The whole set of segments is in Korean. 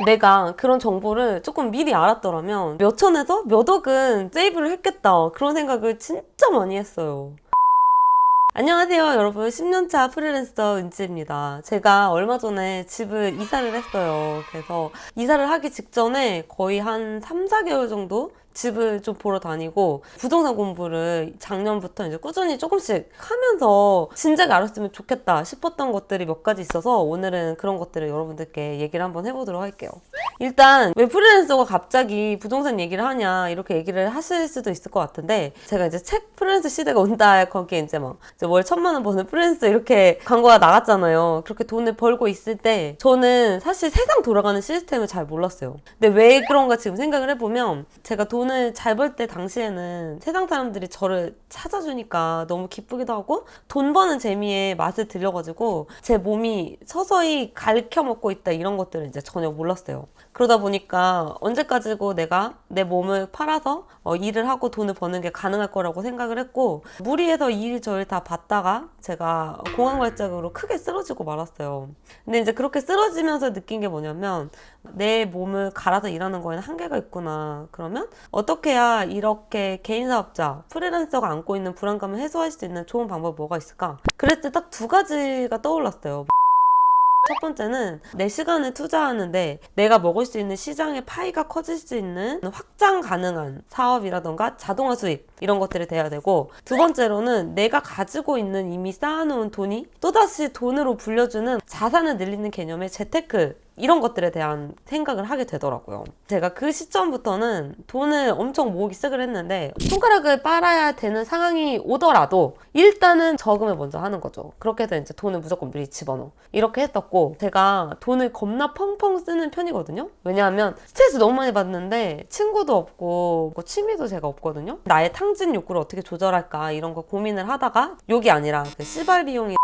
내가 그런 정보를 조금 미리 알았더라면 몇 천에서 몇 억은 세이브를 했겠다. 그런 생각을 진짜 많이 했어요. 안녕하세요 여러분, 10년차 프리랜서 은지입니다. 제가 얼마 전에 집을 이사를 했어요. 그래서 이사를 하기 직전에 거의 한 3, 4개월 정도 집을 좀 보러 다니고 부동산 공부를 작년부터 이제 꾸준히 조금씩 하면서 진작에 알았으면 좋겠다 싶었던 것들이 몇 가지 있어서 오늘은 그런 것들을 여러분들께 얘기를 한번 해보도록 할게요. 일단 왜 프리랜서가 갑자기 부동산 얘기를 하냐 이렇게 얘기를 하실 수도 있을 것 같은데, 제가 이제 책 프리랜서 시대가 온다, 거기에 이제 막 이제 월 1,000만 원 버는 프리랜서 이렇게 광고가 나갔잖아요. 그렇게 돈을 벌고 있을 때 저는 사실 세상 돌아가는 시스템을 잘 몰랐어요. 근데 왜 그런가 지금 생각을 해보면, 제가 돈을 잘 벌 때 당시에는 세상 사람들이 저를 찾아주니까 너무 기쁘기도 하고 돈 버는 재미에 맛을 들려가지고 제 몸이 서서히 갉혀 먹고 있다 이런 것들을 이제 전혀 몰랐어요. 그러다 보니까 언제까지고 내가 내 몸을 팔아서 일을 하고 돈을 버는 게 가능할 거라고 생각을 했고, 무리해서 일 저일 다 받다가 제가 공황발작으로 크게 쓰러지고 말았어요. 근데 이제 그렇게 쓰러지면서 느낀 게 뭐냐면, 내 몸을 갈아서 일하는 거에는 한계가 있구나. 그러면 어떻게 해야 이렇게 개인 사업자, 프리랜서가 안고 있는 불안감을 해소할 수 있는 좋은 방법이 뭐가 있을까? 그랬을 때 딱 두 가지가 떠올랐어요. 첫 번째는 내 시간을 투자하는데 내가 먹을 수 있는 시장의 파이가 커질 수 있는 확장 가능한 사업이라던가 자동화 수입 이런 것들이 돼야 되고, 두 번째로는 내가 가지고 있는 이미 쌓아놓은 돈이 또다시 돈으로 불려주는 자산을 늘리는 개념의 재테크, 이런 것들에 대한 생각을 하게 되더라고요. 제가 그 시점부터는 돈을 엄청 모으기 시작을 했는데, 손가락을 빨아야 되는 상황이 오더라도 일단은 저금을 먼저 하는 거죠. 그렇게 해서 이제 돈을 무조건 미리 집어넣어. 이렇게 했었고, 제가 돈을 겁나 펑펑 쓰는 편이거든요. 왜냐하면 스트레스 너무 많이 받는데 친구도 없고 뭐 취미도 제가 없거든요. 나의 탕진 욕구를 어떻게 조절할까 이런 거 고민을 하다가, 욕이 아니라 그 씨발 비용이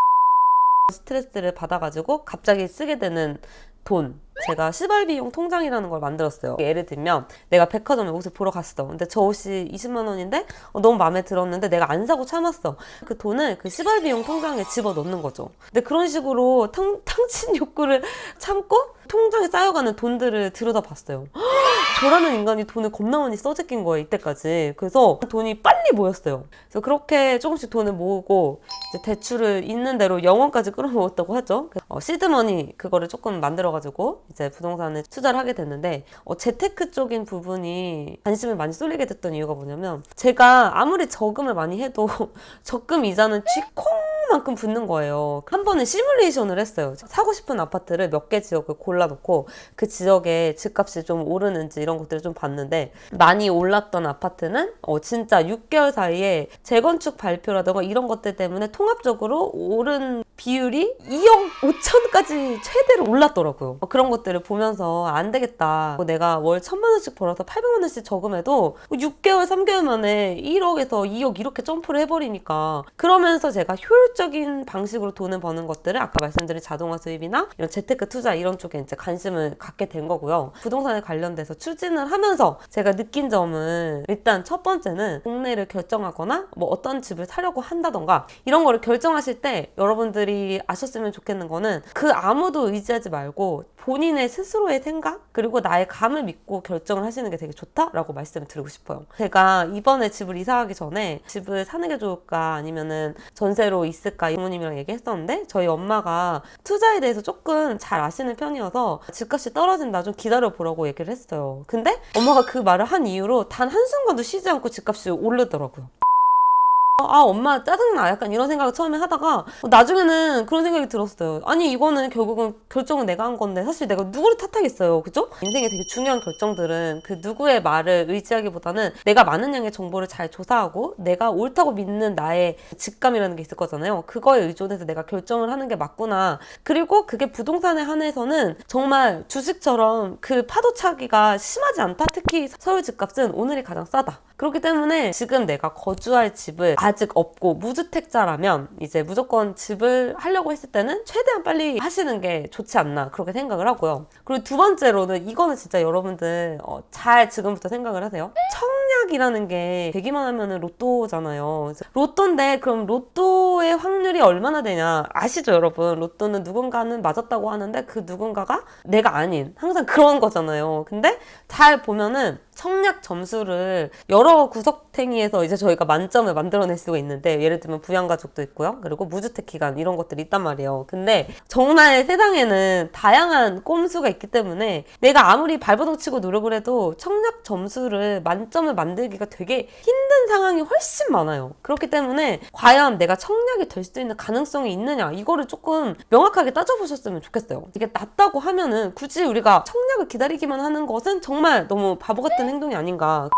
스트레스를 받아가지고 갑자기 쓰게 되는 돈, 제가 시발비용 통장이라는 걸 만들었어요. 예를 들면 내가 백화점에 옷을 보러 갔어. 근데 저 옷이 20만 원인데 너무 마음에 들었는데 내가 안 사고 참았어. 그 돈을 그 시발비용 통장에 집어넣는 거죠. 근데 그런 식으로 탕진 욕구를 참고 통장에 쌓여가는 돈들을 들여다봤어요. 저라는 인간이 돈을 겁나 많이 써제낀 거예요, 이때까지. 그래서 돈이 빨리 모였어요. 그래서 그렇게 조금씩 돈을 모으고 이제 대출을 있는 대로 영원까지 끌어모았다고 하죠. 시드머니 그거를 조금 만들어가지고 이제 부동산에 투자를 하게 됐는데, 재테크 쪽인 부분이 관심을 많이 쏠리게 됐던 이유가 뭐냐면, 제가 아무리 저금을 많이 해도 적금 이자는 쥐콩만큼 붙는 거예요. 한 번은 시뮬레이션을 했어요. 사고 싶은 아파트를 몇 개 지역을 골라놓고 그 지역에 집값이 좀 오르는지 이런 것들을 좀 봤는데, 많이 올랐던 아파트는 진짜 6개월 사이에 재건축 발표라든가 이런 것들 때문에 통합적으로 오른 비율이 2억 5천까지 최대로 올랐더라고요. 그런 것들을 보면서 안 되겠다. 내가 월 1,000만 원씩 벌어서 800만 원씩 저금해도 6개월, 3개월 만에 1억에서 2억 이렇게 점프를 해버리니까, 그러면서 제가 효율적인 방식으로 돈을 버는 것들을 아까 말씀드린 자동화 수입이나 이런 재테크 투자 이런 쪽에 이제 관심을 갖게 된 거고요. 부동산에 관련돼서 추진을 하면서 제가 느낀 점은, 일단 첫 번째는 동네를 결정하거나 뭐 어떤 집을 사려고 한다던가 이런 거를 결정하실 때 여러분들이 아셨으면 좋겠는 거는, 그 아무도 의지하지 말고 본인의 스스로의 생각 그리고 나의 감을 믿고 결정을 하시는 게 되게 좋다라고 말씀을 드리고 싶어요. 제가 이번에 집을 이사하기 전에 집을 사는 게 좋을까 아니면은 전세로 있을까 부모님이랑 얘기했었는데, 저희 엄마가 투자에 대해서 조금 잘 아시는 편이어서 집값이 떨어진다 좀 기다려보라고 얘기를 했어요. 근데 엄마가 그 말을 한 이후로 단 한순간도 쉬지 않고 집값이 오르더라고요. 엄마 짜증나 약간 이런 생각을 처음에 하다가 나중에는 그런 생각이 들었어요. 아니 이거는 결국은 결정은 내가 한 건데 사실 내가 누구를 탓하겠어요, 그죠? 인생에 되게 중요한 결정들은 그 누구의 말을 의지하기보다는 내가 많은 양의 정보를 잘 조사하고 내가 옳다고 믿는 나의 직감이라는 게 있을 거잖아요. 그거에 의존해서 내가 결정을 하는 게 맞구나. 그리고 그게 부동산에 한해서는 정말 주식처럼 그 파도차기가 심하지 않다. 특히 서울 집값은 오늘이 가장 싸다. 그렇기 때문에 지금 내가 거주할 집을 아직 없고 무주택자라면 이제 무조건 집을 하려고 했을 때는 최대한 빨리 하시는 게 좋지 않나 그렇게 생각을 하고요. 그리고 두 번째로는, 이거는 진짜 여러분들 잘 지금부터 생각을 하세요. 청약이라는 게 되기만 하면은 로또잖아요. 그래서 로또인데 그럼 로또의 확률이 얼마나 되냐 아시죠, 여러분? 로또는 누군가는 맞았다고 하는데 그 누군가가 내가 아닌 항상 그런 거잖아요. 근데 잘 보면은 청약 점수를 여러 구석탱이에서 이제 저희가 만점을 만들어낼 수가 있는데, 예를 들면 부양가족도 있고요. 그리고 무주택 기간 이런 것들이 있단 말이에요. 근데 정말 세상에는 다양한 꼼수가 있기 때문에 내가 아무리 발버둥 치고 노력을 해도 청약 점수를 만점을 만들기가 되게 힘든 상황이 훨씬 많아요. 그렇기 때문에 과연 내가 청약이 될 수 있는 가능성이 있느냐, 이거를 조금 명확하게 따져보셨으면 좋겠어요. 이게 낮다고 하면은 굳이 우리가 청약을 기다리기만 하는 것은 정말 너무 바보 같은 행동이 아닌가.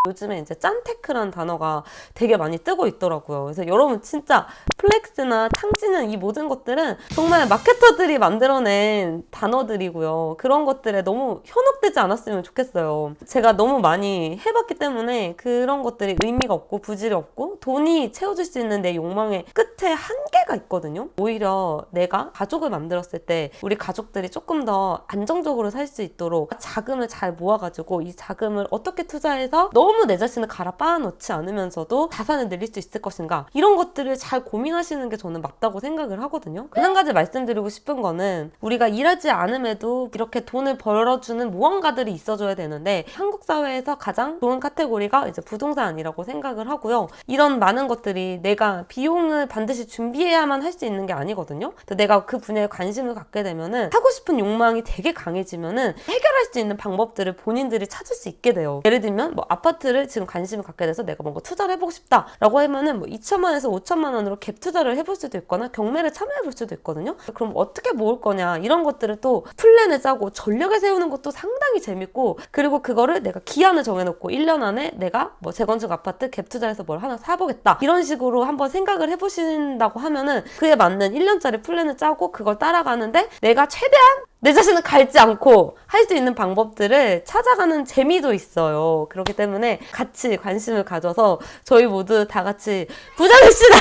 요즘에 이제 짠테크라는 단어가 되게 많이 뜨고 있더라고요. 그래서 여러분 진짜 플렉스나 탕진은 이 모든 것들은 정말 마케터들이 만들어낸 단어들이고요. 그런 것들에 너무 현혹되지 않았으면 좋겠어요. 제가 너무 많이 해봤기 때문에 그런 것들이 의미가 없고 부질이 없고 돈이 채워줄 수 있는 내 욕망의 끝에 한계가 있거든요. 오히려 내가 가족을 만들었을 때 우리 가족들이 조금 더 안정적으로 살 수 있도록 자금을 잘 모아가지고 이 자금을 어떻게 투자해서 너무 내 자신을 갈아 빻아놓지 않으면서도 자산을 늘릴 수 있을 것인가, 이런 것들을 잘 고민하시는 게 저는 맞다고 생각을 하거든요. 한 가지 말씀드리고 싶은 거는 우리가 일하지 않음에도 이렇게 돈을 벌어주는 무언가들이 있어줘야 되는데, 한국 사회에서 가장 좋은 카테고리가 이제 부동산이라고 생각을 하고요. 이런 많은 것들이 내가 비용을 반드시 준비해야만 할 수 있는 게 아니거든요. 내가 그 분야에 관심을 갖게 되면은 하고 싶은 욕망이 되게 강해지면은 해결할 수 있는 방법들을 본인들이 찾을 수 있게 돼요. 예를 들면 뭐 아파트를 지금 관심을 갖게 돼서 내가 뭔가 투자를 해보고 싶다라고 하면은 뭐 2천만 원에서 5천만 원으로 갭 투자를 해볼 수도 있거나 경매를 참여해볼 수도 있거든요. 그럼 어떻게 모을 거냐, 이런 것들을 또 플랜을 짜고 전략을 세우는 것도 상당히 재밌고, 그리고 그거를 내가 기한을 정해놓고 1년 안에 내가 뭐 재건축 아파트 갭 투자해서 뭘 하나 사보겠다, 이런 식으로 한번 생각을 해보신다고 하면은 그에 맞는 1년짜리 플랜을 짜고 그걸 따라가는데 내가 최대한 내 자신을 갈지 않고 할 수 있는 방법들을 찾아가는 재미도 있어요. 그렇기 때문에 같이 관심을 가져서 저희 모두 다 같이 부자 됩시다!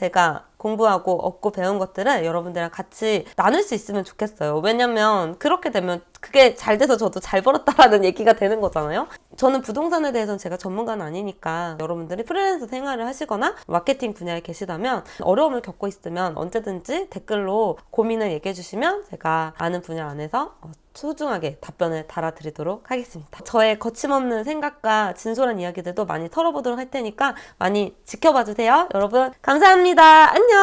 제가 공부하고 얻고 배운 것들을 여러분들이랑 같이 나눌 수 있으면 좋겠어요. 왜냐면 그렇게 되면 그게 잘 돼서 저도 잘 벌었다라는 얘기가 되는 거잖아요. 저는 부동산에 대해서는 제가 전문가는 아니니까 여러분들이 프리랜서 생활을 하시거나 마케팅 분야에 계시다면 어려움을 겪고 있으면 언제든지 댓글로 고민을 얘기해 주시면 제가 아는 분야 안에서 소중하게 답변을 달아드리도록 하겠습니다. 저의 거침없는 생각과 진솔한 이야기들도 많이 털어보도록 할 테니까 많이 지켜봐 주세요. 여러분 감사합니다. 안녕.